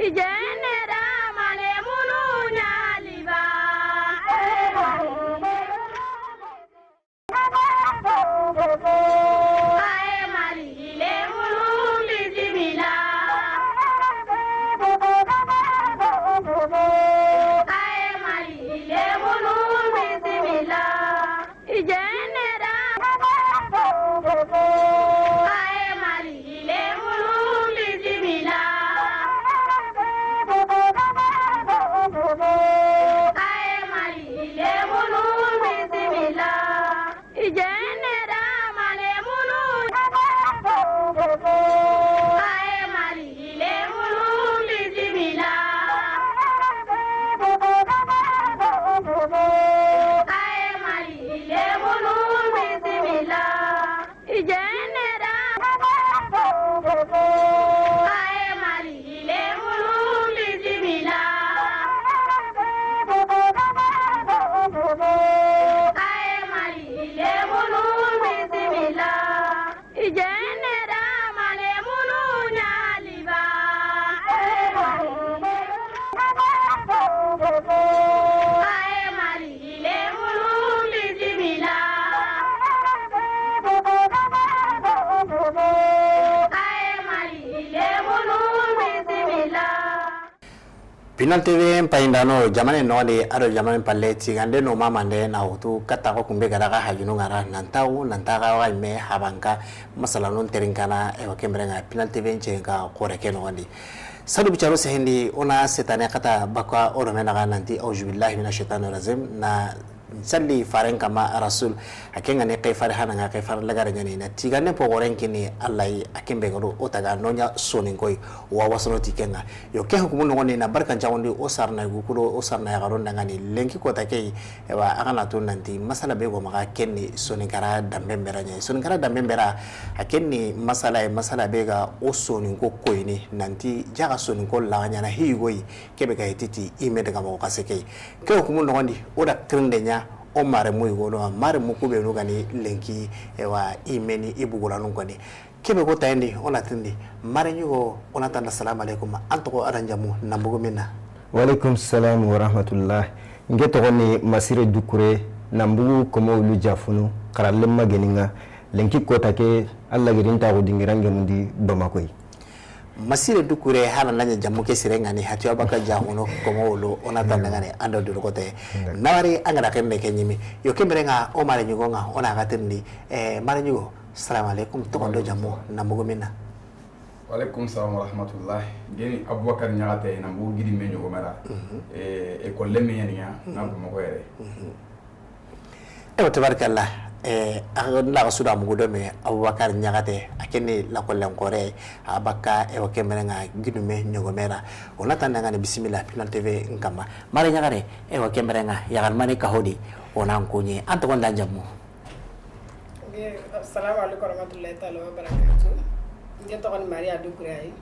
ijenera male munu nyaliba ae mali le munu bizimila ae mali le munu bizimila ijenera ae mali le munu bizimila ae mali le munu bizimila ijenera male munu ae mali le munu bizimila ae mali le munu bizimila ijenera ae mali le munu bizimila ae mali le munu bizimila ijenera male munu nyaliba ae mali le munu bizimila ae mali le munu bizimila. Pinal TV paindano jamane nodi ado jamane paleti gande no mama nde na utu kata ko kumbe garaga hajunu ngara nantaga wa me habanka masala non terinkana e wakemrenga Pinal TV ncenga koreke no wandi sadu bicharo sehendi ona setane kata bakwa oro menaga nanti auzubillahi minashaitani rajim na salli faren kama rasul akenga ne kay farhana nga kay far lagara ngani na tigane po gorenkini allah akembe ngoro otaga nonya sonin koy wa wasono tikenga yo ke hukumu ngoni na barkan jawondi o sarna gukulo o sarna ya garon ngani lenki ko take wa akana to nanti masala be go maka kenni sonin kara dambe beranya sonin kara dambe bera akenni masala be ga o sonin ko koyni nanti jaga sonin ko lawanya na higoyi kebe ga titi ime daga mo kaseke ke hukumu ngoni oda krendenya o mare muy gono mare mu kube no gani lenki ewa imeni ibugula no gani kebe ko tayndi ona tindi mare nyugo ona tanda assalamu alaikum anto aranjamu nambugo minna wa alaikum salam wa rahmatullah ngeto goni masire dukure nambugo komo lu jafunu karalle mageninga lenki ko take alla girinta go dingirange mundi bamako masire dukure hana nanya jamu ke sirenga ni hatiwa baka jahuno komo lo ona tanda ngane ando duro kote nawari angara kemme kenyimi yo kemrenga o mare nyugo nga ona gatindi mare nyugo assalamu alaikum to kondo jamu namugo minna wa alaikum salam wa rahmatullah geni abubakar nyagate na mbugo gidi menyo go mara e ko lemme yenya na ko mo yere tabarakallah la suda mugudo me abubakar nyagate akene la kollen kore abaka e o kemenga gidume nyogomera ona tandanga ne bismillah Pinal TV ngama mare nyagare e o kemenga yagal mane kahodi ona nkunye anto konda jamu assalamu alaikum warahmatullahi taala wabarakatuh ngeto kon maria dukray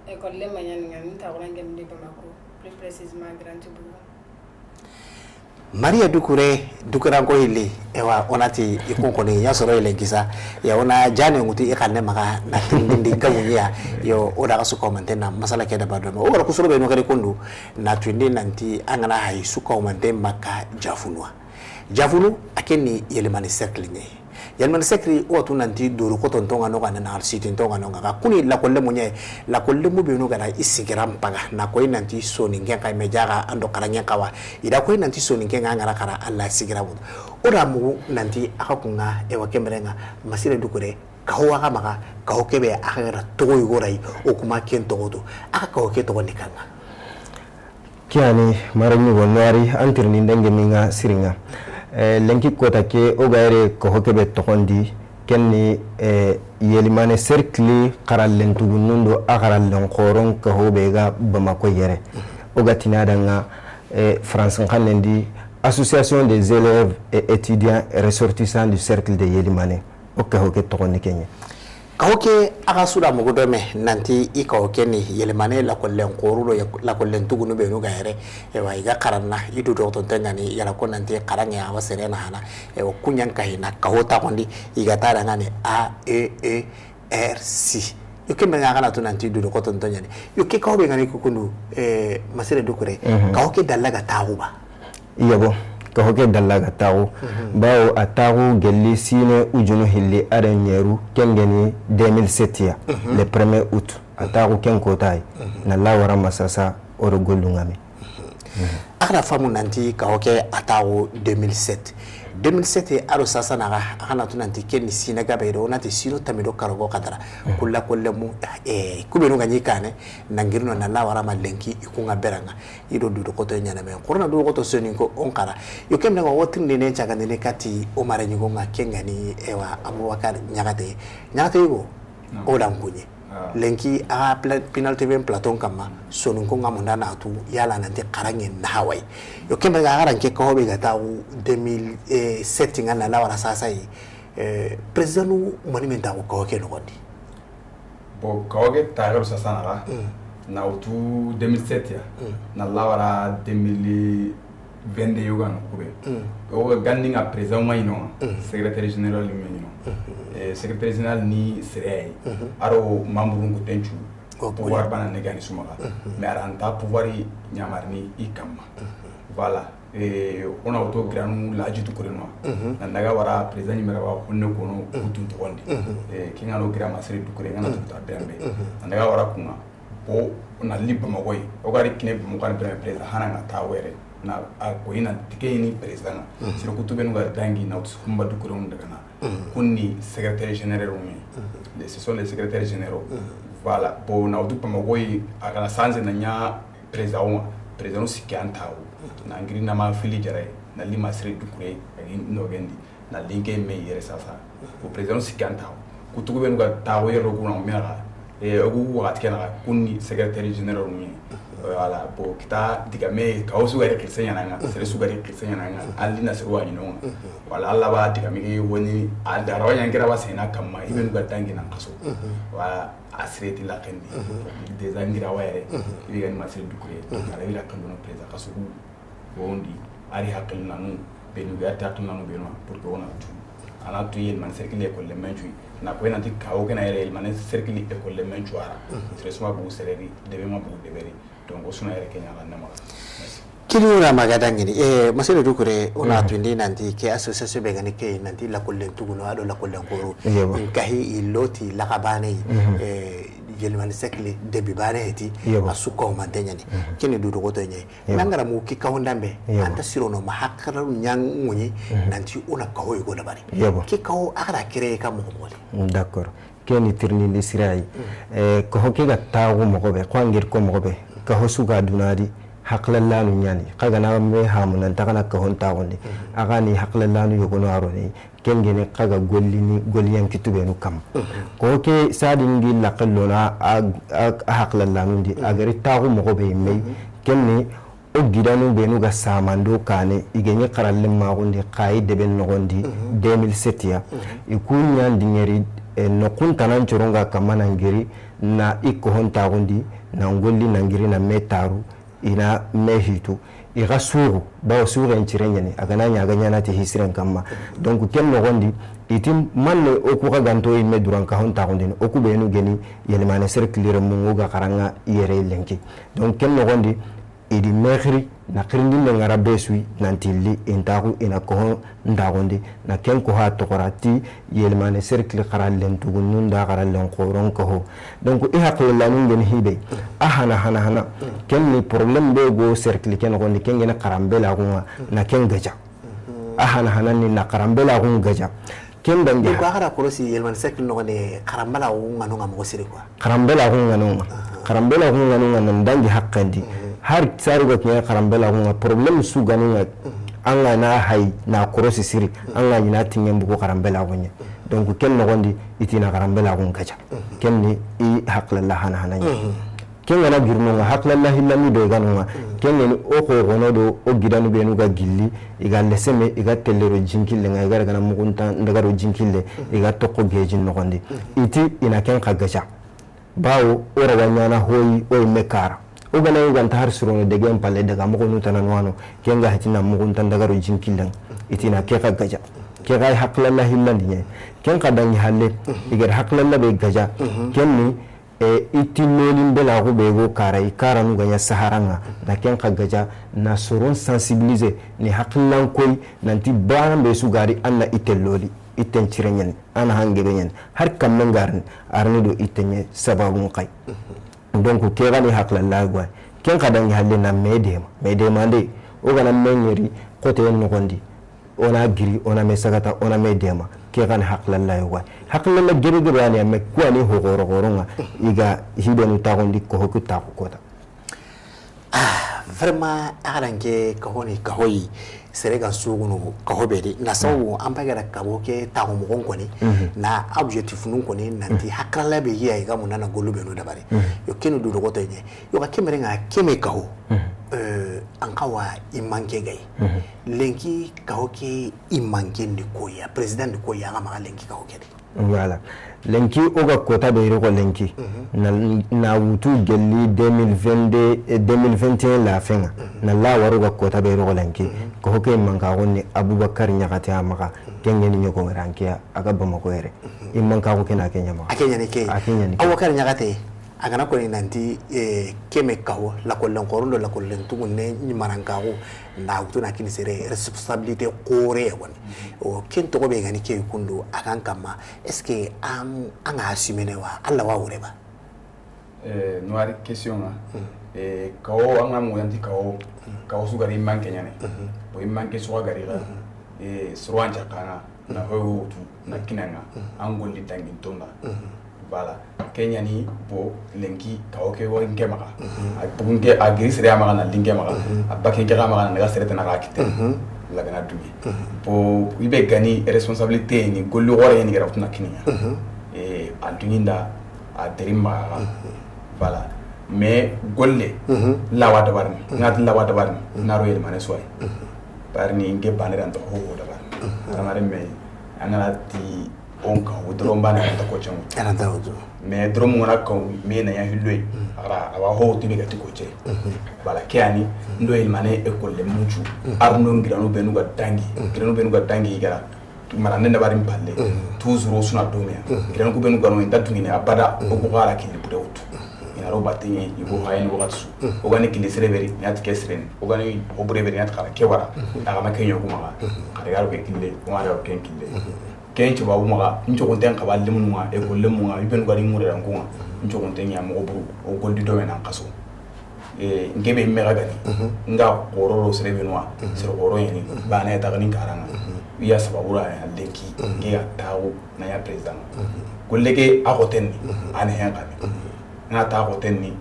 e ko le manyan ngam ta ko ngam de bamako plus précisément grand tibu Maria dukuranko ili ewa onati ikunkoni ya soro ile gisa ya ona jane nguti ikane maka na tindindi kamunya yo oda kasu komante na masala keda badome o ko soro be no kare kundu na twindi nanti angana hay su komante maka jafunu akeni yelemani cercle nye yalman sekri o tunanti duru ko tontonga no kana na siti tonga no ga kuni la kolle munye la kolle mu be no ga isigiram paga na ko nanti soni ngen kay mejaga ando karanya kawa ida ko nanti soni ngen ngara kara alla sigirabu ora mu nanti akakunga e wa kemrenga masire dukure kawa ka maka ka hokebe akara togo yorai o kuma ken togodo aka ka hoke togo nikanga kiani marani wonwari antirni ndenge minga siringa lenki kota ke ogaire ko hokebe tokondi kenni yelimane cercle qarallen tugunundo akarallen qoron ko hobega bamako yere ogatina danga France kanendi association des élèves et étudiants ressortissants du cercle de yelimane okka hoke tokondi kenya kahoke aka suda mugudo me nanti I kahoke ni yelemane la kollen qorulo la kollen tugunu be no gaire e wa iga karanna idu do to tengani yala ko nanti karanya wa serena hana e o kunyan kahina kahota kondi iga tara ngani A E E R C yo ke menga kana to nanti du ko ton tonyani yo ke ko be ngani ko kundu masire dukure ka ke dallaga tawuba yabo ka hoke dallaga tawu bawo atawu gelli sine ujunu hilli aranyeru kengeni 2007 ya le 1er août atawu ken kotai na lawara masasa oro gollungami akana famu nanti ka hoke atawu 2007 aro sasa naga akana to nanti ken sine gabe do nanti sino tamido karogo kadara kulla kollemu kubenu ganyi kane nangirno na lawara malenki ikunga beranga ido du ko to nyana men korona du ko to soni ko onkara yo kemna go wotin ne chaga ne kati o mare nyugo nga kengani ewa Abubakar nyagate go o dangunye lenki a penalty ben platon kama sonu ko ngamunda na tu yala nanti karange na hawai yo kemna ga aranke ko be ga tawu 2007 ngana lawara sasa yi president monumenta ko ke no gondi bo kawage tagaru sasa na na utu 2007 ya na lawara 2022 yugano kube o gandi nga president mayino secrétaire général mayino secrétaire général ni serei aro membre ngu tenchu pouvoir bana negani sumaka mais aranta pouvoir nyamarni ikama voilà on a auto granu laji to kureno na naga wara president nimera wa honne kono kutun to gondi kinga no gra masri to kurena na to tabembe na naga wara kuma o na liba magoy o gari kine mo kan president hana na tawere na ko ina tikeni president sira kutube no ga dangi na usumba to kureno daga na kunni secrétaire général ce sont les secrétaires généraux voilà pour na utupa magoy akana sanze na nya président sikantawo na ngiri na ma fili jare na lima sire dukure no gendi na linke me yere sasa o président sikantawo kutugo benu ga tawo yero ko na mera ogu wakati kana kunni secrétaire général mi voilà bo kita diga me ka osu ga rekisenya nanga sere su ga rekisenya nanga alina se wa nyino wala alla ba diga me woni aldara wanya ngira wa sena kamma ibenu ga tangi na kaso wa asreti la kendi des angira wa yere ibi ga masire dukure ala ila kando no président kaso wondi ari hakkel nanu benu ga ta nanu benu pour que ona tu ana tu yel man cercle école le menju na ko nanti kawo kana yere man cercle école le menju ara tresma bu sereri debe ma bu deberi donc osuna yere kenya la nama kiliura magadangini masere dukure ona twindi nanti ke association be gani ke nanti la kollen tuguno ado la kollen koro nkahi iloti la kabane jelman sekli debi bane heti asuko mantenyani kini dudu goto nye nangara mu kika hondambe anta sirono mahakara nyang munyi nanti una kahoy go dabari kika ho akara kire ka mo mole d'accord keni tirni ni sirai ko hokiga tawo mo gobe ko ngir ko mo gobe ka hosuga dunadi haklallanu nyani kaga na me hamunan takana ka honta wonde agani haklallanu yogono aroni kengene kaga gollini golliyan kitubenu kam ko ke sadingi laqallona haklallanu di agari tagu mo be me kenni o gidanu benu ga samando kane igenye karallem ma gonde qaide ben nogondi 2007 ya ikunya dingeri no kuntanan choronga kamana ngiri na iko honta gondi na ngolli na ngiri na metaru ina mehitu iga suru bawo suru enchirenyani agana nyaganya nati hisiren kamma donc ken no gondi itim manne oku ga ganto imme duran ka honta gondi oku benu geni yelimane circuler mungu ga karanga yere lenki donc ken no gondi idi mehri na krindi me ngara besui nantili intaku ina ko ndagondi na ken ko ha to korati yelimane cercle qarallen tugunun da qarallen qoron ko ho donc i haqilla nun gen hibe hana ken ni problem be go cercle ken gondi ken gena qarambela ko na ken gaja hana ni na qarambela ko gaja ken dange ko akara korosi yelimane cercle no ne qarambala ko ngano ngamo sire ko qarambela ko ngano nan dangi haqqandi har tsari go kiya karambela ko problem su ganin anga na hay na korosi siri anga ina tingen bu ko karambela ko nya donc ken no gondi itina karambela ko kacha ken ni i haqlalla hana ken na girno nga haqlalla hillami do ganu ken ni o ko gono do o gidanu be nu ga gilli iga leseme iga tellero jinkille nga iga gana mugunta ndagaro jinkille iga tokko gejin no gondi iti ina ken kagacha bawo ora wanyana hoyi o mekara o gana yuganta har surono de gem palle daga mo ko tanan wano kenga hatina mo gon tan daga ro jinkillan itina ke ka gaja ke ga haklalla hillandi ne ken ka dangi halle igar haklalla be gaja kenni itinolin bela ko be go kara ikara nu ganya saharanga na ken kagaja na soron sensibiliser ni haklan koy nanti bana be su gari anna itelloli itten cirenyen ana hangebe nyen har kam nan garin arni do itenye sababu kai donc ke gani haklan lagwa ken kadan halle na medema de o gana menyeri kote no gondi ona giri ona mesagata ona medema ke gani haklan lagwa haklan la gere gere yani me kwani ho goronga iga hibenu tagondi ko hokuta ko kota vraiment arange kahoni serega sugunu kahobedi na sawu ampagara kaboke tago mo koni na objectif nun koni nanti hakala be yi ga munana golube no dabare yo kenu du dogoto nye yo ka kemere nga keme kaho ankawa imanke gai lenki kahoke imanke ndikoya president ndikoya ga ma lenki kahoke voilà lenki oga kota be roko lenki na wutu gelli 2021 la fenga na la waruga kota be roko lenki ko hoke manka wonni abubakar nyakati amaka kengeni nyoko rankia aga bamako ere imanka ko kena kenya ma akenya ne ke abubakar nyakati agana ko nanti keme kawo la ko len korondo la ko len tungunne ni marankawo na wutu na kini sere responsabilité kore woni o kento ko be gani ke kundu akan kama est-ce que anga assumer wa alla wa ureba noir question kawo anga mo yanti kawo su gari manke nyane bo manke so gari la sroanja kana na ho tu na kinanga angoli tangin tonda bala kenya ni bo lenki kawo ke wo nge maka bunge agiri sere maka na linge maka abake nge maka na sere tana rakite la gana dumi bo ibe gani responsabilité ni gollo wore ni gara tuna kinya antuninda a derima bala mais golle lawa dabarni ngat lawa dabarni na royel mané soy parni nge banere anto ho dabarni tamare me anala ti on ka wodro mbana ta ko chamo ana dawdo mais dro mo na ko me na ya hilwe ara awa ho tibe ga tiko che bala kiani ndo il mané école le muchu arno ngirano benu ga dangi gara mara nenda bari mpalle toujours suna domia ngirano ko benu ga no ndadungine abada o ko gara kili budawtu ina roba tingi ibo hayni wakatsu o gani kili sereberi nyat kesren o gani obreberi nyat kala kewara aga makenyo kuma kare garo ke kille kuma ro ken kille kencho ba uma ncho konten ka balle munwa e golle munwa ibenu gari mure ran kuma ncho konten ya mo buru o goldi do men an kaso ngebe mera gani nga kororo serebenwa sero koro yeni bana ta gani karanga ya sababura ya lenki nge atawo na ya president gollege akoten an hen kami na ta akoten ni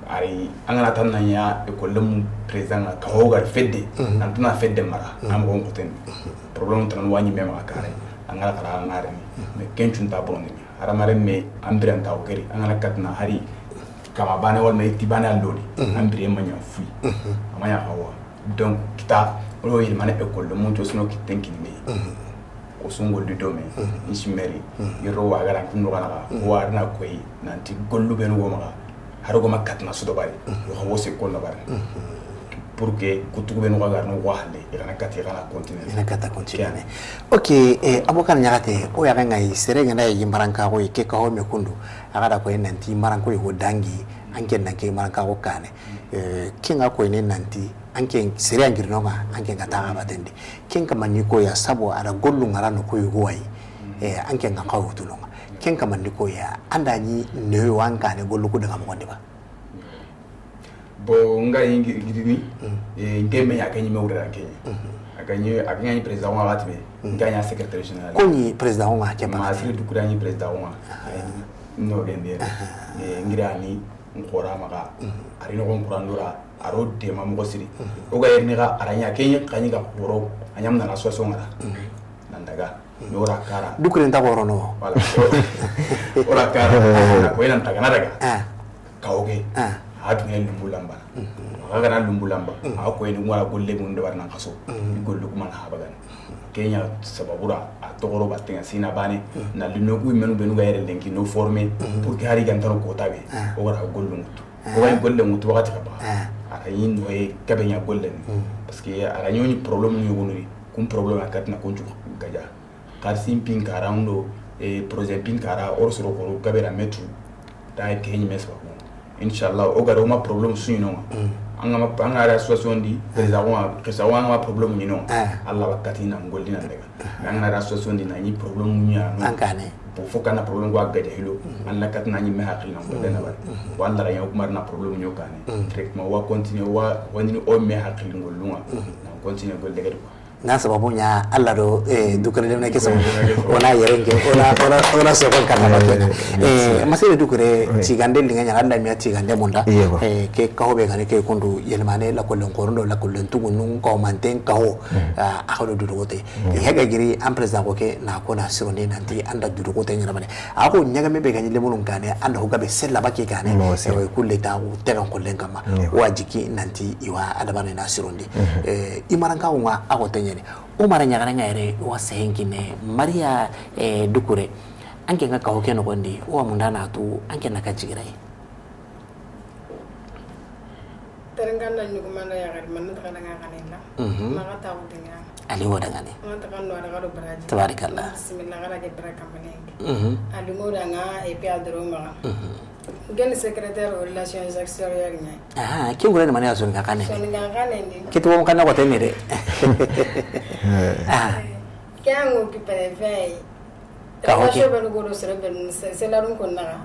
ari angana tan na ya école mu president ka hogar fedde antuna fedde mara am gon koten problem tan wani mema kare angala kala ngare ni me kenchun ta bondi ara mare me ambiran ta okeri angala katna hari kama bane wal me tibane aldodi ambire manya fui amanya hawa donc kita ro il mane école mu to sino kitenkini ni o sungo du dome ismeri yoro wa gara kuno kana wa na koyi nanti gollu benu go maka haro go makatna sudo bari yo hawo se ko na bari pour que kutugo benu go gar no wahale kana kati kana continuer ina kata continuer ok abokan nyagate o ya ngai serenge na yimbaranka ko ke ka ho me kundu agada ko nanti maranko yo dangi anke nanke maranka ko kane kinga ko ne nanti anke sere angirno nga anke ngata abatende kinga maniko ya sabo ara gollu ngara no ko yuwai anke ngaka utulonga kinga maniko ya andani ne wanka ne gollu ko daga mo ba bo nga ngiri ngeme ya kanyi mewura kanyi akanyi president wa batbe nganya secrétaire général ko ni president wa ke ba ma sire du kurani president wa no gende ngira ni ngora maka ari no konkurandura aro de mamugo siri o ga yerni ga aranya kenyi kanyi ga boro anyam na so ngara nandaga yora kara dukure nta boro no wala ora kara ko ina ntaga nadaga kaoge adu ngel lumbulamba aga na lumbulamba ako eni ngwala golle mun do warna kaso gollu kuma na habagan kenya sababura atogoro batenga sina bane na linogu menu benu ga yere lenki no former pour que hari gantaro ko tabe o wara gollu mutu o way golle mutu wakati ka ba ara yin way kabe nya golle parce que ara nyoni problème ni yogoni kum problème akatna konju gaja kar sim pin karando e projet pin kara or soro ko kabe ra metu da ke ni mes ba inshallah o ga ma problem su no anga association di président ma problem ni no Allah wakati na ngoldi na daga anga association di na ni problem ni no ankane pour fo kana problem ko agade hilo Allah kat na ni me hakil na ko dana ba walla ya ko marna problem ni kane directement wa continue wa wani o me hakil ngolunga na continue gol daga na sababunya Allah do dukure dem nake sabu ona yerenge ona so kon kana bato masire dukure cigande linga nya anda miya cigande munda ke kahobe gane ke kundu yelmane la kolon korondo la kolon tugunun ko manten kaho akado dudugote hega giri am president ko ke na ko na sirone nanti anda dudugote nya bane ako nyaga mebe ganye lemunun kane anda ho gabe sella baki kane e kulle ta u tegan kollen kama wajiki nanti iwa adabane na sirondi imaranka wa ako tenye Umar nyagaranga ere wa sehenkine Maria dukure anke nga kaho keno kondi wa mundana tu anke nakajigirai terengana nyugumanda ya gari manut kana ngakanilla maka tawu denga ali woda ngane mata kan no ada baraji tabarakallah bismillah gara ke baraka manenge ali ngoda nga epi adroma gen secrétaire aux relations extérieures nya ki ngure mane aso ngakane so ngakane ndi kitu wo kana ko temere kango ki préfet relation belu godo serebel c'est la ron konna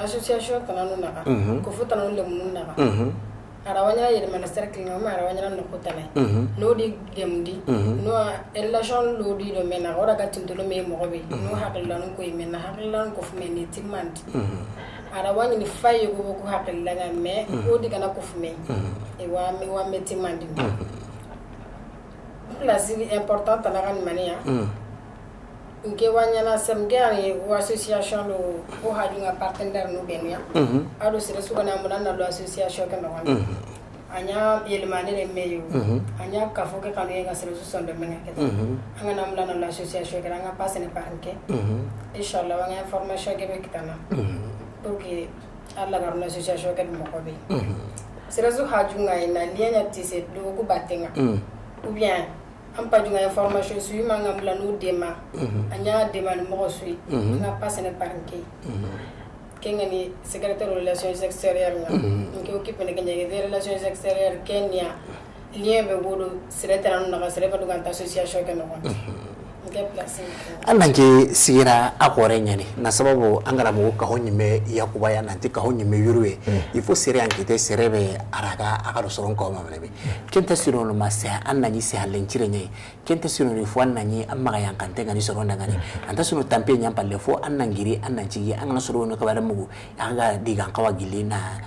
association tananu naka ko futana le mun naka arawanya yele ministère client ma arawanya no kutane no di gemdi no relation lo di do mena ora ga tindulo me mo be no hakilla no ko imena hakilla no ko fumeni timandi arawanya ni faye go ko hakilla ga me o di kana ko fume e wa me timandi place importante la kan mania nke wanyana semgari wa association lo ko hajunga partenaire no benia ado sire sugana munana lo association kan no anya yelmane le meyo anya kafo ke kanu nga sire su sonde menga ke anga namulana lo association kan anga passe ne parke inshallah wanga information ke be kitana pour que alla garna association kan mo ko be sire su hajunga ina lienya tise do ko batenga ou bien ampa junga information suyi manga mulanu dema anya dema mo suyi nga passe ne parke kengani secrétaire aux relations extérieures nga occupe ne kenya des relations extérieures Kenya lien be godo secrétaire na sere ba duganta association ke no ananke sigira akore nyane na sababu angara mo ka honyime yakuba ya nanti ka honyime yurwe il faut sere ankite serebe araga akaro soron ko mamlebe kenta siro no masa ananyi se halencire nye kenta siro ni fo ananyi amma ga yankante ngani soron ngani anta sino tampe nyampa le fo anangiri ananci angana soro no ka bare mugu aga digan kawa gilina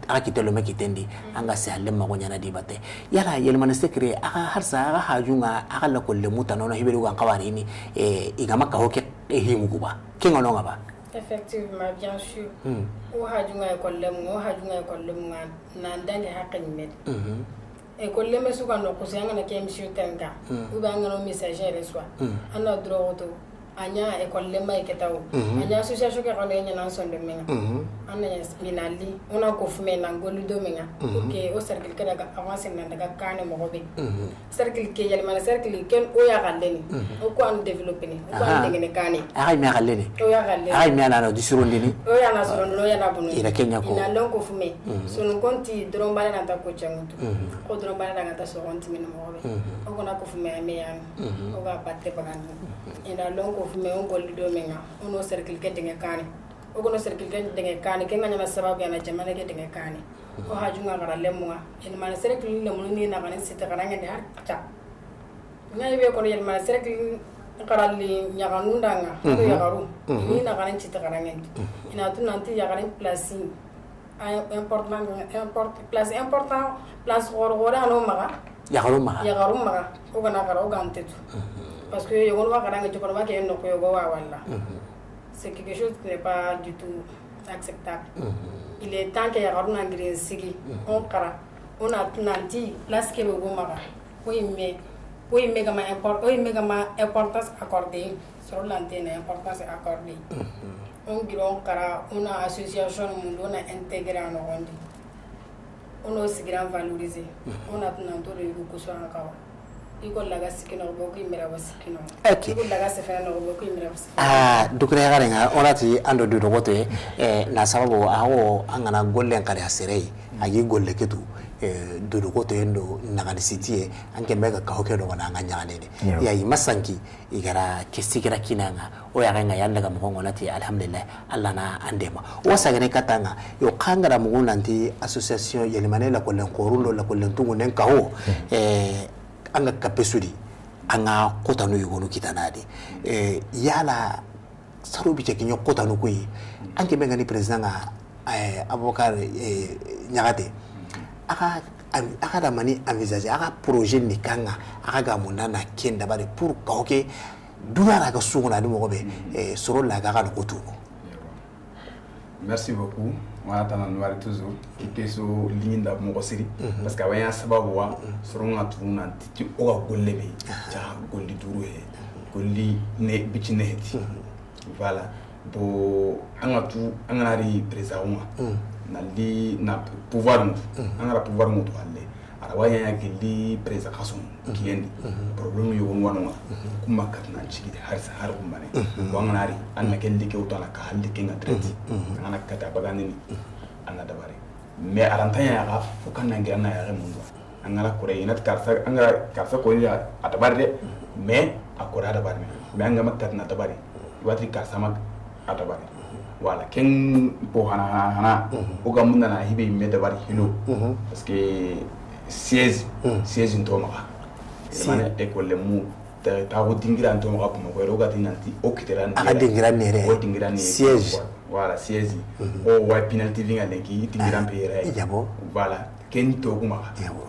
akitelo mekitendi anga se halle mago nyana dibate yala yelmane sekre aka harsa aga hajunga aka la kolle mutano no hiberu kan kawari ni igama ka hoke himu kuba kinga no ngaba effectivement bien sûr o hajunga kolle mu na ndane hakin med kolle me suka no kusanga na kemshu tenga ubanga no messager reswa ana droto anya école lemay ketaw anya association ke xone ñana sonde menga anna minali ona ko fume na ngolu do menga ok o cercle ke daga avancer na daga kane mo gobe cercle ke yali man cercle ken o ya galleni o ko an développer ni o ko an ngene kane ay mi galleni o ya galleni ay mi ana no disurondi ni o ya na sorondo no ya na bunu ira kenya ko ina lon ko fume sunu konti dron bale na ta ko changutu ko dron bale na ta so konti min mo gobe o ko na ko fume me yan o ga patte pagandi ina lon ko fume on golli do menga ono cercle ke dinga kane o gono cercle ke dinga kane ke nganya sababu yana jamana ke dinga kane o hajunga ngara lemwa en man cercle lemu ni na kan sita kan ngende har cha ngai be ko yel man cercle ngara li nyaga nundanga ko yagaru ni na kan sita kan ngende ina tu nanti yagarin place important place gora no maga yagaru maga o gana kara o gantetu parce que yo va garanga to ko ke no ko yo wa wala c'est quelque chose qui n'est pas du tout acceptable il est temps que ya garuna ngire sigi on kara on a nanti place que go maga oui mais kama importance accordée sur l'antenne importance accordée on giro kara on a association mundo na intégré en ondi on a aussi grand valorisé on a nanto de ko so en kawa iko laga sikino boku imira wasikino okay iko laga sefana no boku imira wasikino dukre garenga onati ando du dogote na sababu awo angana gollen kare asere agi golle ketu du dogote endo nagani sitie anke mega ka hokedo wana nganyane ne ya imasanki igara kesikira kinanga o ya nga yanda ga mugongo nati alhamdulillah Allah na andema wasa gane katanga yo kangara muguna nti association yelimane la kollen korundo la kollen tungu nen kaho anga kapesudi anga kota no yugonu kitanadi yala sarubi ce kinyo kota no kuyi anke benga ni president Abubakar Nyagate aka da mani envisager aka projet ni kanga aka ga munana kenda bare pour ka oke dugara ga suguna di mo be soro la ga ko tu merci beaucoup wana tana nwari toujours ki so linda mo siri parce que waya sababu wa soro nga tuna titi o ga golle be ja golli duru he golli ne bici ne heti voilà bo anga ri président na li na pouvoir anga pouvoir mo to alle ara waya ya gilli président kaso kiendi problème yo wonwa kuma katna chigi har kumbane wanga ri anna kelli ke utala ka halli kenga treti anga kata bagani ni anna dabare mais arantanya ya ga fukanna ngi anna ya remundo anga la kore inat karsa ko ya atabarde mais akora dabare mais anga makatna dabare watri karsa mak atabari wala ken bo hana uga munna na hibe me dabari hilo parce que siège ntoma mane école mu ta ko dingira ntoma ko mo ko uga tinanti o kitera aka dingira nere o dingira nere siège wala siège o wa penalty vinga lenki dingira pere yabo wala ken to kuma yabo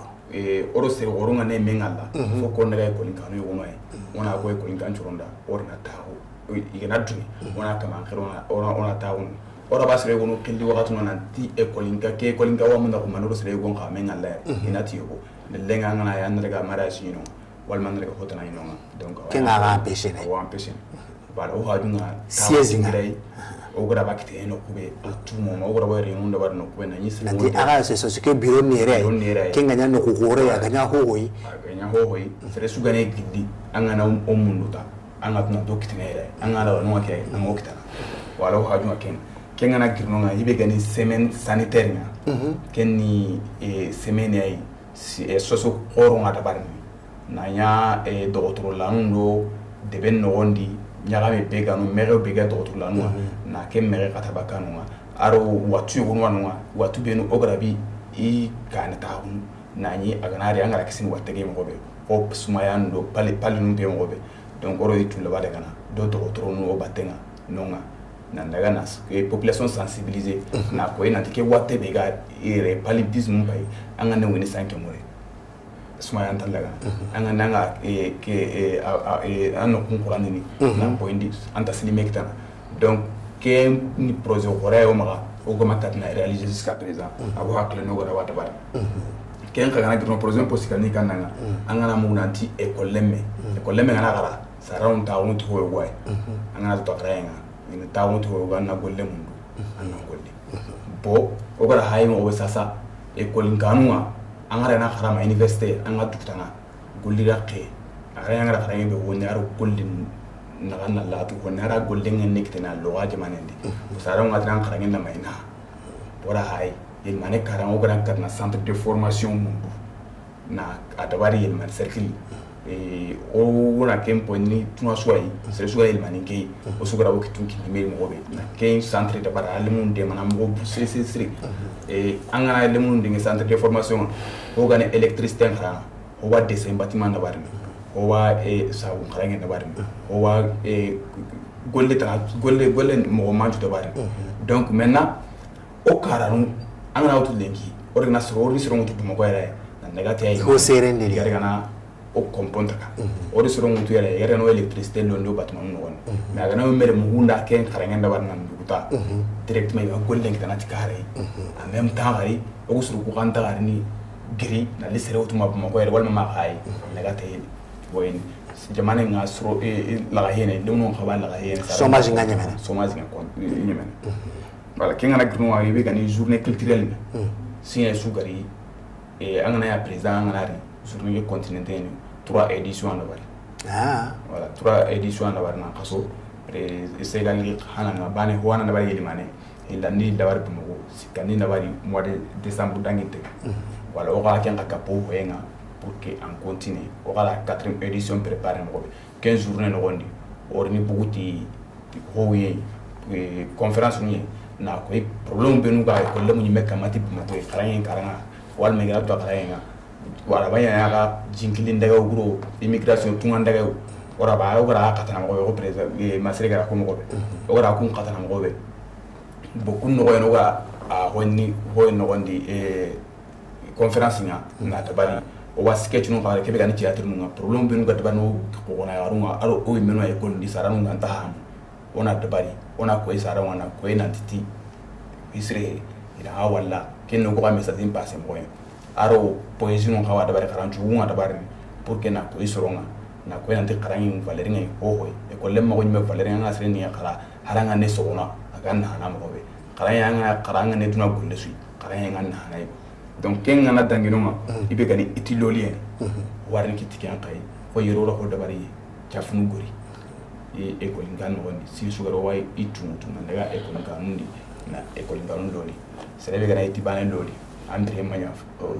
oro ser woronga ne mengala fo ko ndaga ko linkano yo ngoy wona ko linkan churonda orna tawo igena duni wona kama khirona ona tawo ora basre gono kelli wakatu na ti ekolinka ke ekolinka wa munda ko manoro sere gon ka mengala inati yo lenga ngana ya ndaga marashi no wal mandre ko hotana ino donc kenga ga empêcher wa empêcher bala o hadunga siège ngai o gra bakite no kube atumo o gra bayre ngunda bar no kube na nyisi nanti aga se ke bureau nere kenga nya no ko gore ya ganya hoyi sere sugane gidi angana o munduta anga tuna dokite nere angana no ke na mo kitana wala o hadunga kenga na girno nga ibe gani semaine sanitaire nga kenni semaine ay soso oro ngata barni na nya docteur lanundo deben no ondi nyagame bega no mere bega docteur lanu na ke mere kata bakanu aro watu yunwanwa watu benu ograbi I kana taun na nyi aganari angara kisin watege mo be o sumayando pali numpe mo be donc oro itu la bade kana do docteur no o batenga nonga na ndaga nas ke population sensibilisée na ko ina tike watte bega ire paludisme bay angane woni sanke more sumaya talaga angana ano kunkurani ni na poindi anta silimekta donc que ni projet horaire o maga o goma tatna réaliser jusqu'à présent abo hakle no gora wata bar ken ka gana gino projet possible ni kananga angana mu nanti école lemme ngana gara sarawun taawun to ho way angana to trainga ni taawun to ho ganna golle mundu anna golle bo o gara haymo o sasa école nganwa angara na khara ma université anga duktana golli raqe agara angara khara be woni aro golli na ganna la tu woni ara golli ngene kitena lo waje manende sara ngata nan khara ngena mayna bora hay il mané karan o gran karna centre de formation mundu na adabari il man cercle o wona kempo ni tuna swai c'est swai il maninke o sugara o kitunki ni mel mo be na ken centre de bara alimun de manam go c'est angana lemun de centre de formation o gane électricité ngara o wa dessin bâtiment na barni o wa sabu kharange na barni o wa golle mo manju de barni donc maintenant o karanu angana wutu lenki ordinateur ordinateur mutu mo ko yere na negati ay ko serende yare kana o componta ka ordinateur mutu yere no électricité londo bâtiment no won mais agana mere mo hunda ken kharange na barni nduguta directement ga golle ngi tanati kare en même temps gari o suru ko kanta gari ni giri na lisere utuma mo ko yere wal ma hay negati boyen jamane nga suro la gahene lemono khaba la gahene chômage nga nyemena ko nyemena voilà kinga na grino wa yebe gani journée culturelle si sugari angana ya président angana ri journée continentale 3 éditions na bari voilà 3 éditions na bari na kaso segali hananga bane huana na bari yelimane ilandi da bari bumo sikani na bari mois de décembre dangite voilà o ga ken ka kapo wenga pour que on continue o ga la 4e édition préparée mo 15 journées no gondi orni buguti hoye conférence ni na ko problème benu ga ko le mu mekka mati bumato karanga wal me ga to karanga wala baya ya ga jinkilin daga guro immigration tungan daga ora ba o gara katana mo ko président masre ga ko mo ko o gara kun katana mo be bokun no no ga a honni ho no gondi conférence na tabari o wa sketch no ba ke be ga ni théâtre no problème benu ga tabano ko na yarunga aro o meno ay ko ndi saranu nganta ham ona tabari ona ko isara wana ko identity isre ila wala ken no ko message passe mo aro poésie non hawa dabari karanchu wonga dabari pour que na ko isoronga na ko nanti karangi valeri ngai hoho e ko lemma ko nyime valeri nga sere ni kala haranga ne sona aga na na mo be karanga ne tuna gulle sui karanga nga na na donc ken nga na dangino ma ibe gani itilolien warni kitiki an kai ko yero ro ko dabari chafunu gori e ko lingano woni si sugaro way itunu daga e ko nganundi na e ko lingano loli sere be gana itibane loli andre manya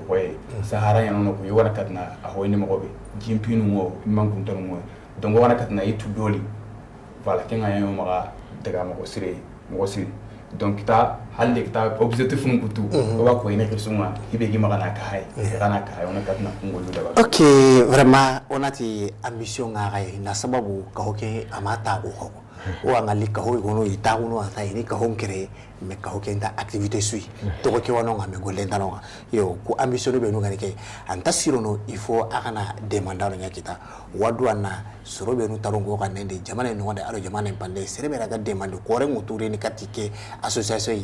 way sahara yana no ko yora katna a hoyni mo be jimpinu mo mangun tan mo donc wana katna itu doli voilà kenga yayo maga daga mo sire donc ta halle ta objectif nun kutu wa ko ina kirsuma ibe gi maga na kai ona katna ngol daga ok vraiment onati ambition ngaga na sababu ka hoke amata ko o angali ka hoy gono itagu no ata ini ka honkere me ka hokenta activité sui to ko wano ngame golenda no yo ku ambition be no ngani ke anta sirono il faut akana demandaro nyakita wadwana sorobe no tarongo ka nende jamane no ngade aro jamane pande serebe raga demande ko re muturi ni katike association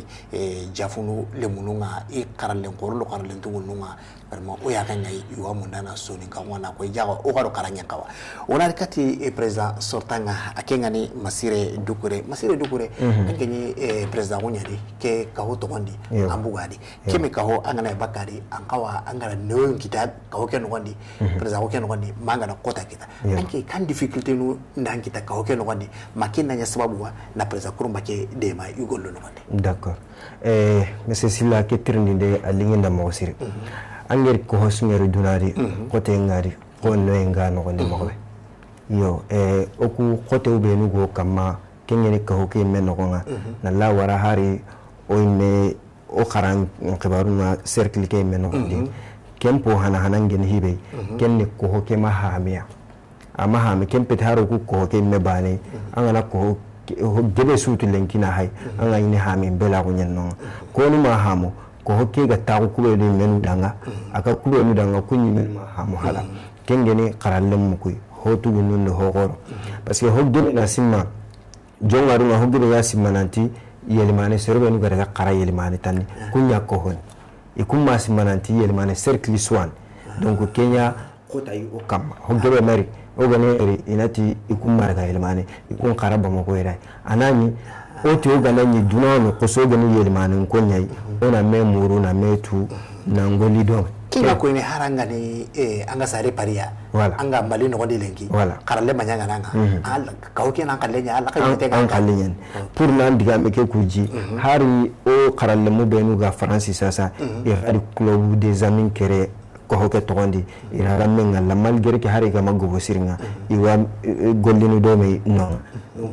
jafunu le mununga e karalen ko lo karalen tungunga vraiment o ya kanya yo amundana soni ka wana ko jawa o karo karanya kawa ona kati président sortanga akengani masire dukure ngeni président wonyadi ke kaho tokondi ambugadi kemi kaho angana bakari ankawa angara neon kita kaho ken nokondi président ken nokondi mangana kota kita anke kan difficulté nu ndan kita kaho ken nokondi makina nya sababu na président kurumba ke dema yugollo nokondi d'accord monsieur Silla ke tirninde alinginda mo sire angeri ko hosngeri dunari kote ngari ko no enga nokondi mo yo oku kote ubenu go kama kengeni ka hoke men nokonga na la wara hari oyme o kharan khibaruna cercle ke men nokondi kempo hana ngen hibe kenne ko hoke mahamia ama hame kempe taro ku ko hoke me bane angana ko debe sutu lenkina hay anga ini hame bela ko nyenno ko ni mahamo ko hoke ga tawo kube ni menu danga aka kube ni danga kunyi men mahamo hala kengeni qarallem ko hotu gunun hogoro parce que hogde na simma jongaru na hogde ya simmananti yelimane serbe nu gara qara yelimane tan kunya ko hon e kumma simmananti yelimane cercle swan donc kenya kota yi o kam hogde mari o gane inati ikumma ga yelimane ikun qaraba mo ko ira anani o to gana ni dunano ko so gani yelimane ko nyai ona memuru na metu na ngoli do kila ko ni haranga ni anga sare paria anga mali no de lengi karalle manyanga nanga ala ka o kina kalle nya ala ka yite an kalle nya pour nan diga me ke kuji hari o karalle mo benu ga france sasa e hari club des amis kere ko hoke to gondi ira ramen ngalla malgré que hari ga mago bosiringa iwa gollini do me no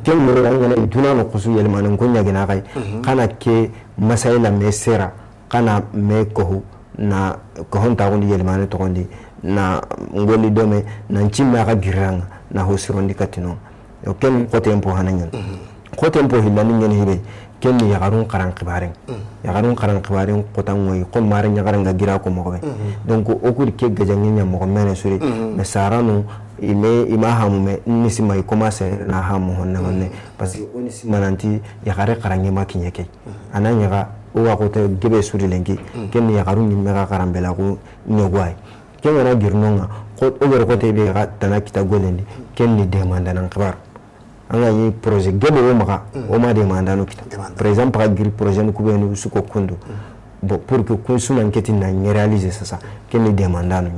ken mo ranga na ituna no kusu yelman ko nya gina kai kana ke masaila mesera kana me ko na ko honta gondi yelmane to gondi na ngoli dome na nchimma ga giranga na hosirondi katino o ken ko tempo hananya ko tempo hilani nyen hibe ken ya garun qaran qibaren ko tangoy ko mare nya garanga gira ko mo be donc o kuri ke gajangi nya mo mene suri me sarano ima hamu me nisi mai commencer na hamu honne parce que oni simananti ya gare qarangi makinye ke ananya ga o wa ko te gebe suri lengi ken ya garun nyimme ga qarambela ko nyogwai ken na girnonga ko o gere ko te be ga tanakita golendi ken ni demanda nan qibar anga yi projet gebe o maka o ma demanda no kita par exemple ka gir projet no kubenu suko kundu bo pour que kun sunan keti na réaliser ça ken ni demanda no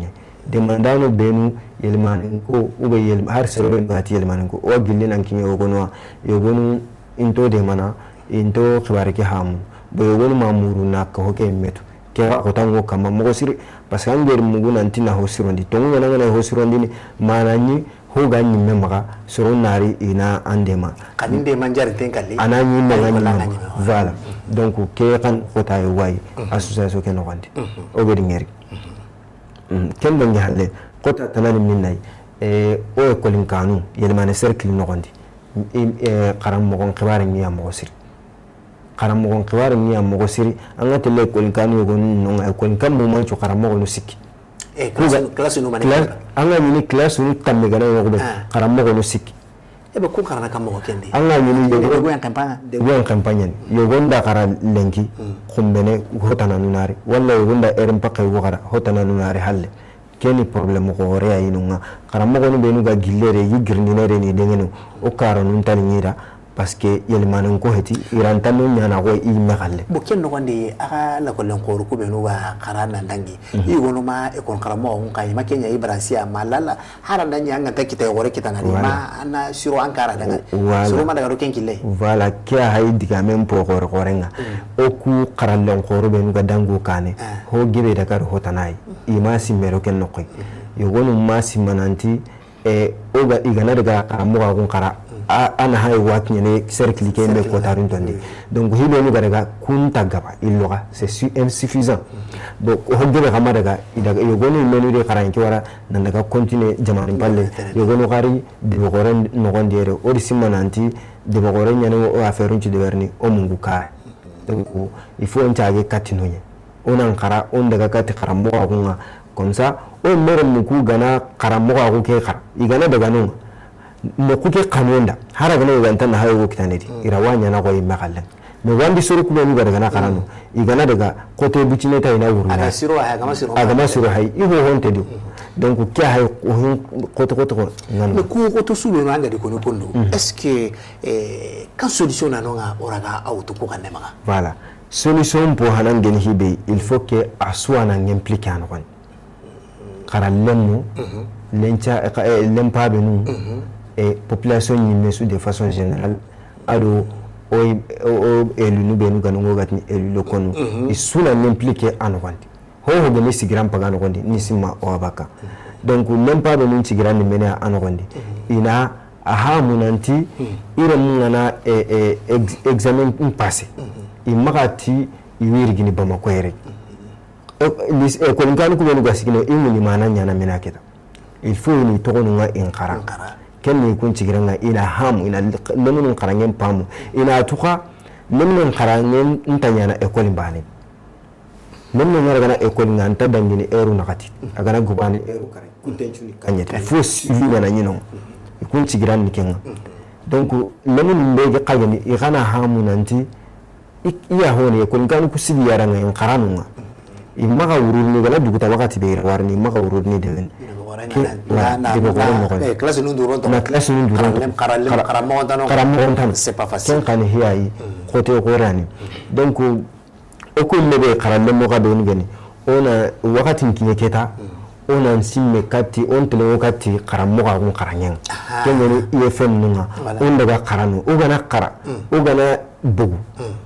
demandano benu yelman ko ube yel har sero ngati yelman ko o gilli nan kin yogono yogonu into de mana into khibare ke ham bo yogonu mamuru na ko hoke metu ke ko tango kama mo siri parce que ngir mugu nan tina ho sirondi to ngana ngana ho sirondi ni manani ho ganyi memaga soro nari ina andema kaninde manjari tenkali anani mengani voilà donc ke kan kota way association ke no wandi o be ngeri ken do nyaale kota tanani minnay o ko kanu yelmane cercle no wandi qaram mo gon khibare ni am mo siri qaram mo gon khibare ni am mo siri anga tele ko kanu go no ko kam mo man ci qaram mo no sikki classe no mane anga ni classe no tamme gana yo be qaram mo no sikki ebe ko karana kam mo kendi anga ni de go en campagne de go en campagne yo gonda kara lenki khumbene hotana nunari walla yo gonda erim pakay wo kara hotana nunari halle keni problème ko re ayinunga kara mo no be nu ga gillere yigirninere ni dengeno o kara nun tani nyira parce que yelmanan ko heti iranta no nyana ko i mekalle bo ken no gonde aga la ko len ko be no ba karana ndangi i wono ma e kon karamo on kai ma kenya ibrasia malala haranda nyanga takita gore kitana ma ana siro ankara daga siro ma daga ro ken kille voilà kia hay diga même pour gorenga o ku karallen ko be no ga dango kane ho gibe daga ro hotanai ima simero ken no koy yo wono ma simananti o ga igana daga karamo ga kon kara ana hay watni ne cercle ke me ko tarun tonde donc hibe ni garaga kunta gaba illoga c'est insuffisant donc o hogbe kama daga idaga yogoni menu de karan ki wara nan daga continuer jama'in palle yogono kari de goren no gondere o di simananti de goren nyane o affaire ci de verni o mungu ka donc il faut on taage katinoye onan kara on daga kati karambo agunga comme ça o mere muku gana karambo agu ke kar igana daga no mo kuke kanonda hara gana yanta na hayo kitanedi irawanya na ko imakallan me wandi suru kuma ni daga na karano igana daga kote bucine ta ina wurna aga siro hay iho honte di donc kya hay kote ko nan me ku to sulu no anga di ko no kondo est-ce que kan solution na no nga oraga auto ko kan nemaga voilà solution pour hanan gen hibe il faut que aswana implique an kon karallemu lencha lempa benu et population ni de façon générale ado o elu nu benu ganongo gatni elu lokonu isuna n'impliqué en wandi ho gani sigiran pagano wandi ni sima o abaka donc lempa benu sigiran ni mena an wandi ina aha munanti ire munana examen passé imagati iwirigini bamako yere ko ngani ko benu gasigino imuni mananya na mena keta il faut ni togonunga inkara kenni kun cigiranga ina hamu ina lemunun karangen pamu ina tuka lemunun karangen ntanyana ekoli bani lemunun ngara gana ekoli nganta dangini eru nakati agana gubani eru kare kuntenchuni kanyete faut suivi na nyino kun cigiran ni kenga donc lemunun mbege kagani igana hamu nanti iya hone ekoli ngani kusibi yaranga inkaranunga imaga uruni gala duguta wakati be warni maga uruni deven classe nous durons c'est pas facile kan hiai côté qorani donc o ko lebe karalle mo ga don gani ona wakati kinye keta ona simme katti on tele wakati karam mo ga gon karanyen kengeni ifm nunga on daga karanu o gana kara o gana bugu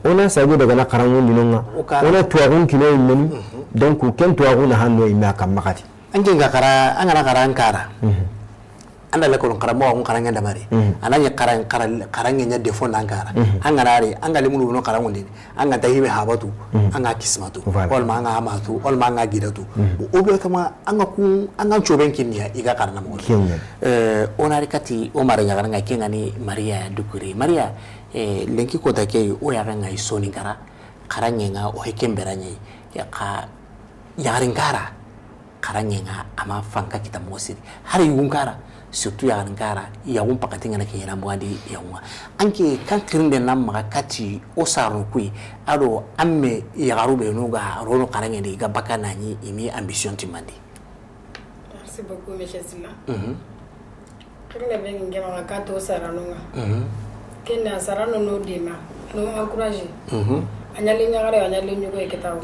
ona sago daga na karangu dinunga ona tuagun kilo meni donc ken tuagun hanno ima kam makati anjinga kara angana kara ankara anda le ko karamo on karanga damari ananya karanga nya defo nankara angarare angale munu no karango ndini anga tahibe habatu anga kismatu ol ma anga amatu ol ma anga gidatu o be kama anga ku anga choben kinnya iga karna mo onari kati o mara nya karanga kengani Maria Dukuri Maria lenki ko take o ya ganga isoni kara karanyenga o hekemberanye ya ka yaringara karanyenga ama fanka kita mosiri hari yungara surtout ya ngara ya wumpa katinga na kiyana mwandi ya unwa anke kan kirinde nam makati o saru kui ado amme ya garube nuga rono karangende ga baka nani imi ambition timandi. Merci beaucoup monsieur Sima. Kirinde bengi ngema makato saranunga. Kena sarano no dema no encourager. Anyali nyagare anyali nyugo eketawo.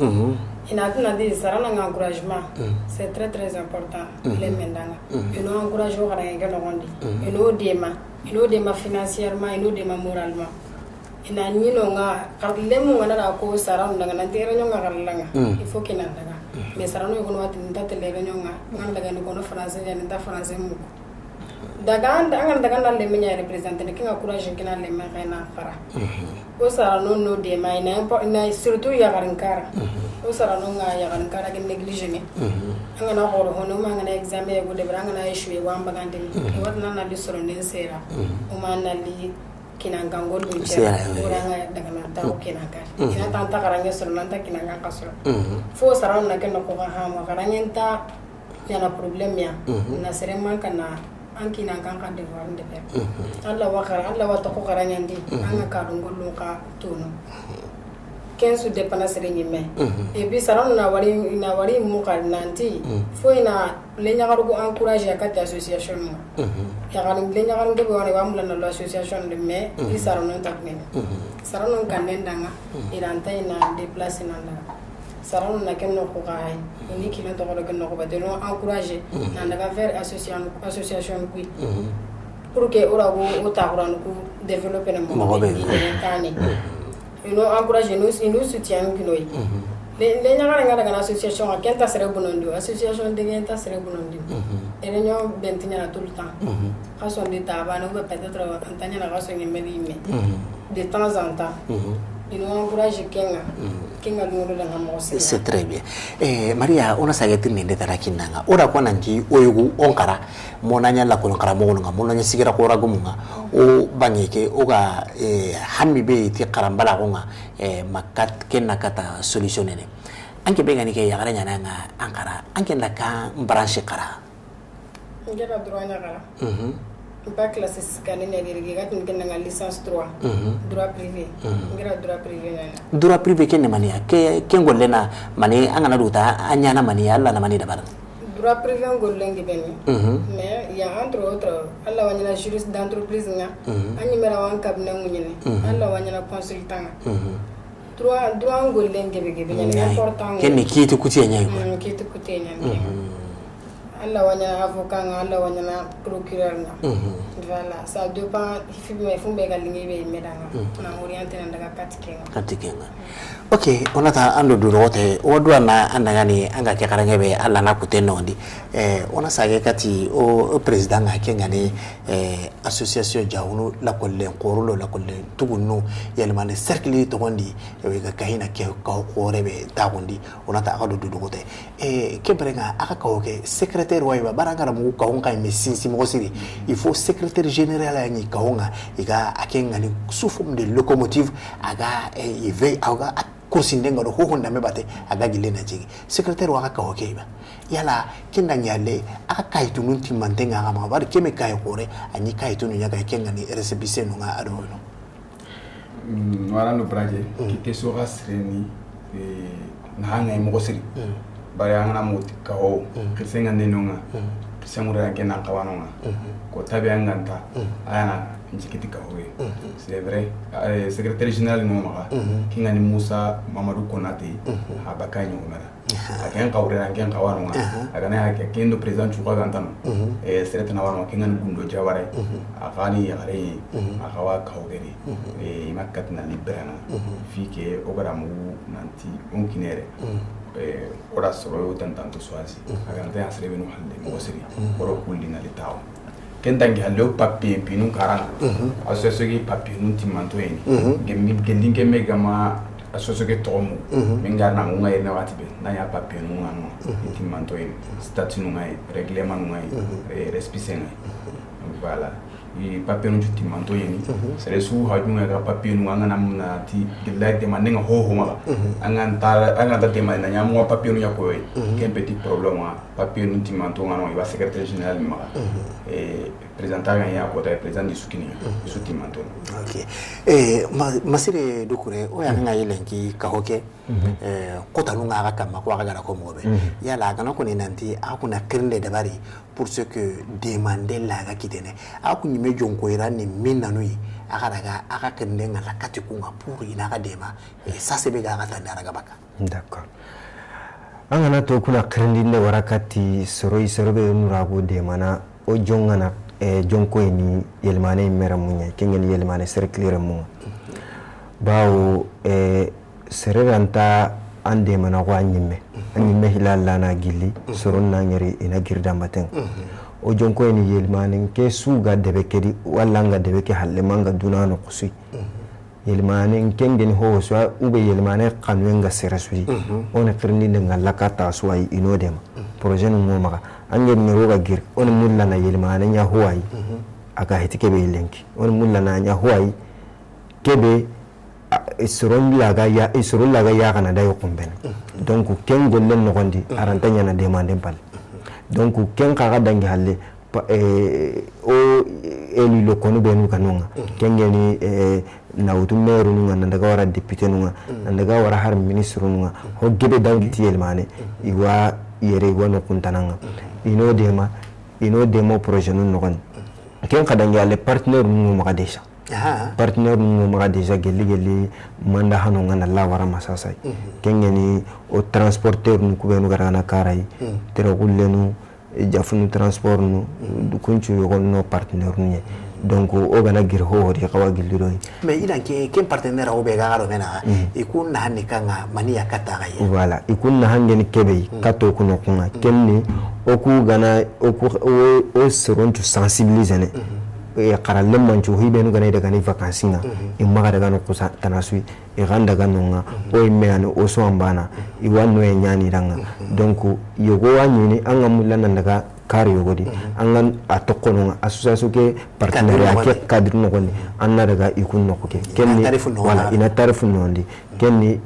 ina tuna di sarana nga encouragement c'est très très important les mendanga ino encourage o kana ngelo ngondi ino dema financièrement ino dema moralement ina nyino nga lemu ngana da ko sarana nga na tere nyonga kalanga il faut que nandaga mais sarana ko no watin tatele nyonga ngana daga ni kono français ya nda français mu daga daga le menya représenter ne kinga courage kina le ma kana fara o sarana no dema ina surtout ya garankara o sarana nga ya garankara ke négligé ne ngana ko hono ma ngana examen ya gode branga na échouer wa mbagande ni watna na li soro nen sera o ma na li kinanga ngolu nchera uranga daga na tawo kinanga ina tanta karanga soro nanta kinanga kasoro fo sarana na kenno ko ha ma karanga yana problem ya na serema kana anki na kan kan devoir de per Allah wa ta ko karanga ndi anga ka ngolu ka tono 15 de pana serengi me et puis sarana na wari mu ka nanti fo ina le nyagaru ko encourager akati association mo ya kan le nyagaru de woni wa mulana lo association de me i sarana takmen sarana kan nendanga iranta ina déplacer nanda sarana na kenno ko gaay ni kilo to ko kenno ko badeno encourager nanda ga faire association kui pour que ora go ta ko développer mo tani ino encourage nous soutien kinoi le nyagara ngada kana association a kenta sere bonondi association de kenta sere bonondi ene nyo bentinya na tout le temps kaso ndi tabana ou peut-être antanya na kaso ngembeli me de temps en temps ino encourage kenga ngolo la ngamosi c'est très bien Maria ona sageti nende tarakinanga ora kwana nji oyugu onkara monanya la kono kara mono nga monanya sigira ko ragumunga o bangeke oga hammi be ti karambala konga makat kenna kata solutionnene anke be ngani ke yagara nyana nga ankara anke ndaka branche kara ngera droit nyagara pas classe canine gerigat ngenga licence 3 droit privé ngera droit privé kenne mania ke ngollena mani angana duta anyana mani alla na mani dabar droit privé ngollengi beni mais il y a entre autres alla wanyana juriste d'entreprise nga anyimera wan cabinet ngunyene alla wanyana consultant droit ngollengi bege beni important kenne kiti kuti nyai kiti kuti nyai alla wanyana avocat nga alla wanyana procureur nga voilà ça dépend fumbe galingi be medanga na orienter ndaga katikenga okay onata ando durote odwa na andagani anga ke karangebe alla na kutenondi ona sage kati o president nga kengani association jawunu la kolle qorulo la kolle tugunu yelmane cercle to gondi e ga kahina ke ka qorebe tagundi onata ado durote kebrenga aka kaoke secrétaire wa barangara mu ka honka mesinsi mo siri il faut secrétaire général ani ka honga iga akengani soufum de locomotive aga veille aga kursindenga do honda mebate aga gilena jigi secrétaire wa ka hoke ba yala kinda nyale aka kaitu nunti mantenga ama bar keme kay kore ani kaitu nya ga kengani RCBC no nga ado no wala no braje kite sora sreni na nga mo siri bari angana muti ka o kisenga nenonga kisemura ngena kawanonga ko tabi anganta ayana njikiti ka howe c'est vrai secrétaire général no maka kinga ni Musa Mamadou Konate abakanyo ngara akan kawrera ngen kawanonga agana ya kendo president chuka gantano sereta na wanwa kinga ni gundo jaware akani yare akawa kawgeri imakat na liberana fike ogara mu nanti onkinere ora soro tanto swasi agante asrebe no halde mo seri oro kulli na litaw kendangi hallo papier pinu karanga asosogi papier nun timanto eni gemmi gendinge megama asosogi tomu menga na ngunga ene watibe na ya papier nun anu timanto eni statut nun ay règlement nun ay respice ngai voilà i papier nun timanto eni sere su hajunga ga papier nun anga namna ti gilai de manenga ho ho mala anga ta tema na nyamu papier nun yakoy ken petit problème papier nun timanto ngano iba secrétaire général mala présentant ya ko ta président du sukini timanto okay masire dukure o ya nga yelenki ka hoke kota nunga ga kama ko ga ko mobe yala kana ko ni nanti akuna kirnde de bari pour ce que demander la ga kitene akuni me jonko ira ni minanui akaraga aka kirnde ngala katikunga pour ina ga dema ça c'est be ga ga tanda ga baka d'accord angana to kuna krindinde warakati soroi sorobe nurago de mana o jongana jonko ni yelmane mera munya kengen yelmane cercle mu bawo sereranta ande mana ko anyime anyime hilalla na gilli soron na ngeri ina girda maten o jonko ni yelmane ke suga debe kedi walla nga debe ke halle manga dunano kusui yelmane kengen ho so ube yelmane kanwenga seresui on krindinde ngalla kata swai inodem projet no maga angel ni roga gir on mulla na yelmane nya huwai aga hitike be lenki on mulla na nya huwai kebe isron laga ya kana dayo kumben donc ken gollen no gondi arantanya na demande pal donc ken kaga dangi halle o elu lo konu benu kanunga kengeni na utumeru nunga nandaga wara député nunga nandaga wara har ministre nunga ho gebe dangi yelmane iwa yere wono kuntananga ino demo projet nun no gondi ken kadangi halle partenaire nunga magadesha partenaire mu maga deja gelli manda hanu ngana la wara masasai kengeni o transporteur nu kubenu garana karai tero gullenu jafunu transport nu kunchu yogonno partenaire nu donc o gana gir ho hori kawa gilliroy mais ina ke ken partenaire o be garo mena ikun na hanni kanga mani yakata gaye voilà ikun na hangeni kebe kato kuno kunga kenni o ku gana o serontu sensibiliser ne qarallem manchu hibenu gana daga ni vacances imma daga no kusa tanasui iganda ganonga o imeano o so ambana iwano e nyani ranga donc yogo wanyini anga mulana daga kari yogodi anga atokono association ke partenaire ake cadre no gondi anna daga ikunno ko kenni wala ina tarifu nondi kenni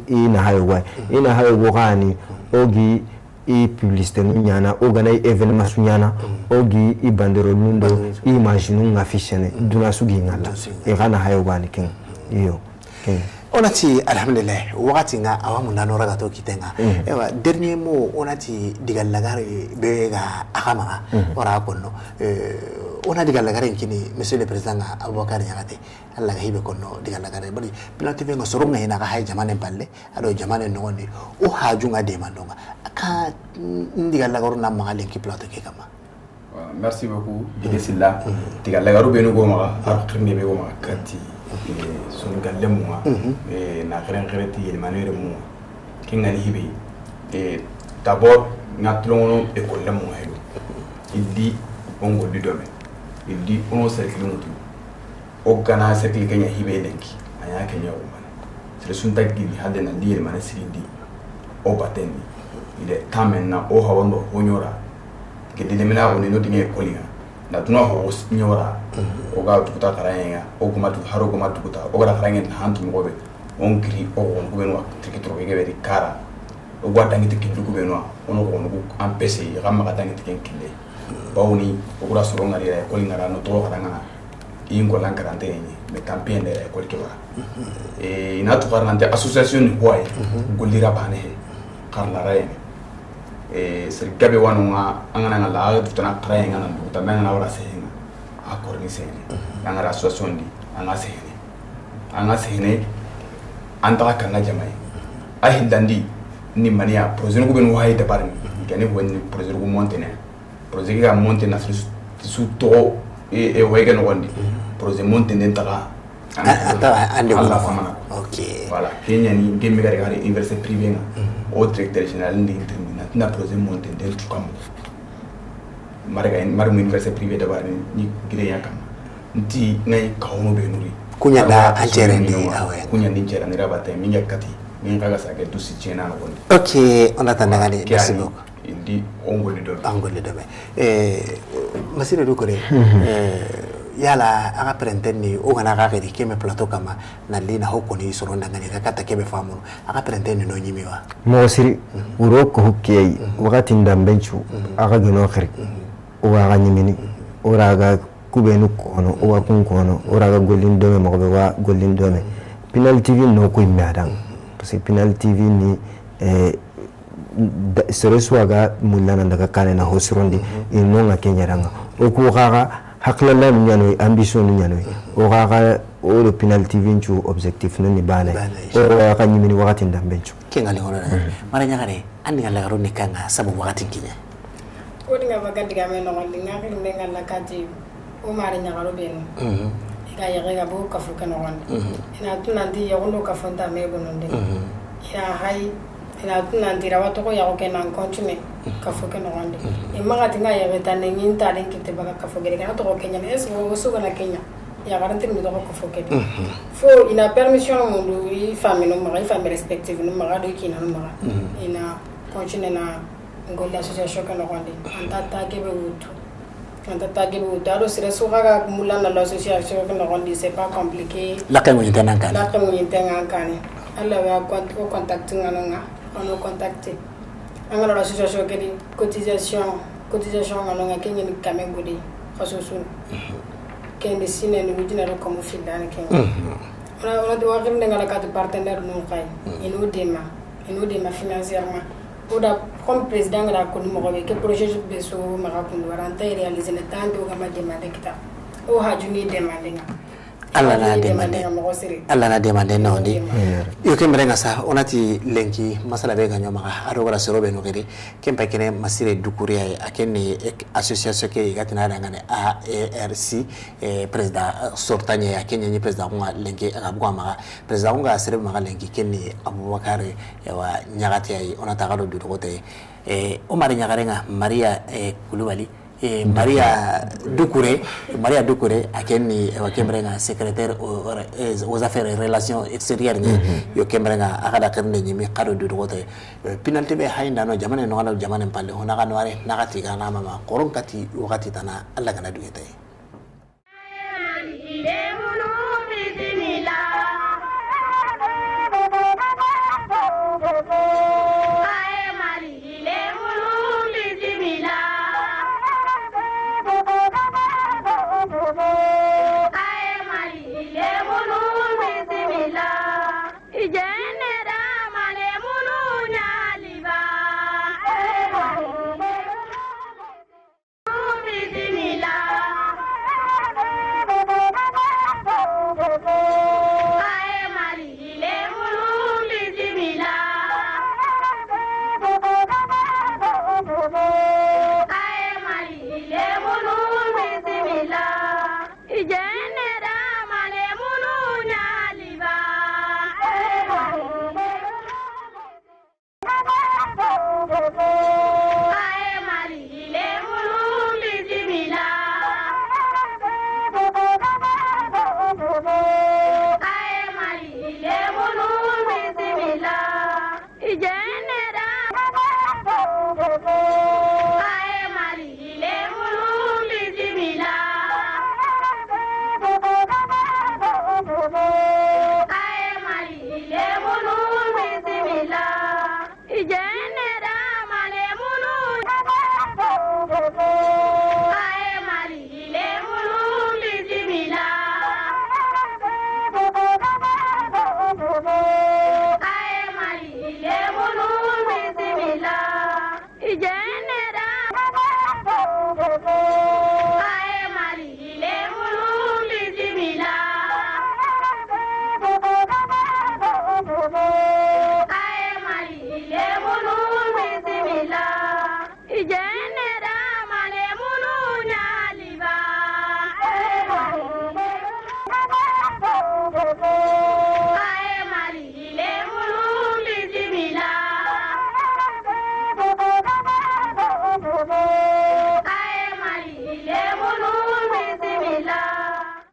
ina hayo gani ogi i publicité nyana ogana événement sunyana ogi i bandero nundo imagine ngafishene duna sugi ngala e gana hayo bani ken iyo ken onati alhamdulillah wakati nga awamu nano raga to kitenga ewa dernier mot onati digal lagare bega akama ora konno ona digal lagare kini monsieur le président Aboubacar Niakate alla hibe konno digal lagare bari pilati vengo soronga ina ga hay jamane balle ado jamane noni o hajunga de mandonga ka digal lagaro na magale ki plato ke kama merci beaucoup Idesilla digal lagaro benu go maga ar khirne be go maga kati sunu galle mu na khireti yelmanere mu kingani hibe d'abord ngatlongo e kolle mu hayo idi ongo di dome idi ono cercle mutu o gana cercle kenya hibe lenki aya kenya o man c'est sunta gili hade na di yelmane sirindi o batendi ile kamena o hawando honyora ke dilemina o ni no dinge kolinga na tuna ho nyora o ga tukuta karayenga o kuma tu haro kuma tukuta o ga karayenga hantu ngobe on kri o on kubenwa tikitro ke be kara o gwa tangi tikindu kubenwa ono ko no ampese gamma ka tangi tikinkile bawni o gura soronga ile kolinga no to karanga ingo lankarante ni me campagne de kolkiwa ina to karante association ni boy golira bane karla rayen sir gabe wanunga angana ngala tutana karayenga na tutana na wala sehinga akorni sene angara association di anga sene anta kanga jamai ahindandi ni mania projet ko ben wahi de parmi gani woni projet ko montene projet ga montene su to e wege no wandi projet montene tala ande Allah famana ok voilà kenya ni gemme gari gari université privé nga o directeur général ndi terminat na projet montene del tukam marga université privé de bari ni gire yakam nti ngay kawno be nuri kunya da anjere ndi awen kunya ndi jera ni rabata mi yakati mi ngaga sa ke dusi chena no wandi ok on attend ngani merci beaucoup indi ongoli do masire do kore yala aga prenteni o gana ga gedi keme plateau kama na lina hoko ni soronda ngani ka kata kebe famu aga prenteni no nyimiwa mo siri uro ko hukkiyai wakati ndambenchu aga gino khiri o aga nyimini o raga kubenu kono o wa kun kono o raga golin dome mo be wa golin dome penalty TV no ko imadang parce que penalty TV ni sereswaga mulana daga kane na hosirondi inonga kenyaranga o ku gaga haklala nyano ambition nyano o gaga o penalty vinchu objectif no ni bana o ka nyimini wakati ndambencho kengali hono mara nyagare andi ngala garo nikanga sabu wakati kinya o dinga bagandi game no wandi ngakil ngala kati o mari nyagaro beno ika yaga bo kafuka no wandi ina tunandi yagondo kafonda mebononde ya hai ina tunandi rawato ko yago kenan continue kafuka no wandi imaga tinga yaga tanengin talen kite baga kafugere kana to Kenya es o suga na Kenya ya garantir mi doko fokete fo ina permission mundu i famille no mara i famille respective no mara do kina no mara ina continue na ngola association kana kwandi anta tagebe wutu ado sire suga ga mula na l'association kana kwandi c'est pas compliqué la ka ngoni tananka alla wa contact ngana ono contacter angala l'association kedi cotisation ngana Kenya ni kamegudi khasosun kende sine ni wujina ro comme fidane ken ona do wakim de ngala kat partenaire no kay ino dema financièrement oda comme président ngala ko mo ko ke projet be so ma ka kun waranta réaliser le temps do gama demander kita o hajuni demander nga alla na demande no ndi yo kemrenga sa onati lenki masala be ganyo maka aro wala sero be no gere kempa kene masire dukuri ay akene association ke gatina dangane ARC president sortanye akenya ni president ko lenki akabwa maka president ko sere maka lenki kene Abubakar yawa nyagati ay onata galo du kote o mari nyagarenga Maria Kulubali Maria Doucouré akeni wakembrenga secrétaire aux affaires et relations extérieures yo kembrenga akada kerne nyimi kado du dogote penalty be hainda no jamane no jamane palle hona kanware nakati kana mama koronkati wakati tana alla kana duete